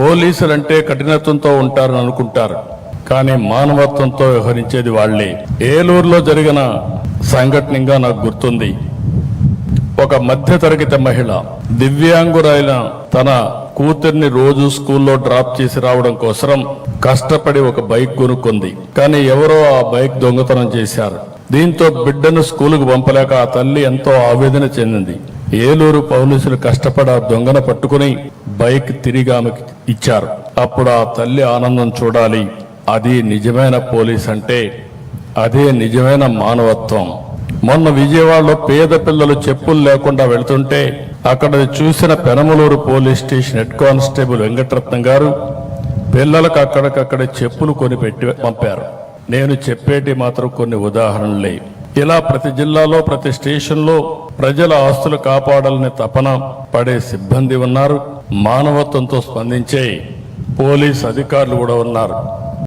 పోలీసులంటే కఠినత్వంతో ఉంటారని అనుకుంటారు, కానీ మానవత్వంతో వ్యవహరించేది వాళ్లే. ఏలూరులో జరిగిన సంఘటనగా నాకు గుర్తుంది. ఒక మధ్యతరగతి మహిళ దివ్యాంగురైన తన కూతుర్ని రోజు స్కూల్లో డ్రాప్ చేసి రావడం కోసం కష్టపడి ఒక బైక్ కొనుక్కుంది. కానీ ఎవరో ఆ బైక్ దొంగతనం చేశారు. దీంతో బిడ్డను స్కూలుకు పంపలేక ఆ తల్లి ఎంతో ఆవేదన చెందింది. ఏలూరు పోలీసులు కష్టపడి ఆ దొంగను పట్టుకుని బైక్ తిరిగి ఆమెకి ఇచ్చారు. అప్పుడు ఆ తల్లి ఆనందం చూడాలి. అది నిజమైన పోలీస్ అంటే, అదే నిజమైన మానవత్వం. మొన్న విజయవాడలో పేద పిల్లలు చెప్పులు లేకుండా వెళుతుంటే అక్కడ చూసిన Penamaluru police station head constable Venkataratnam గారు పిల్లలకు అక్కడికక్కడే చెప్పులు కొనిపెట్టి పంపారు. నేను చెప్పేటి మాత్రం కొన్ని ఉదాహరణలే. ఇలా ప్రతి జిల్లాలో ప్రతి స్టేషన్లో ప్రజల ఆస్తులు కాపాడాలని తపన పడే సిబ్బంది ఉన్నారు. మానవత్వంతో స్పందించే పోలీస్ అధికారులు కూడా ఉన్నారు.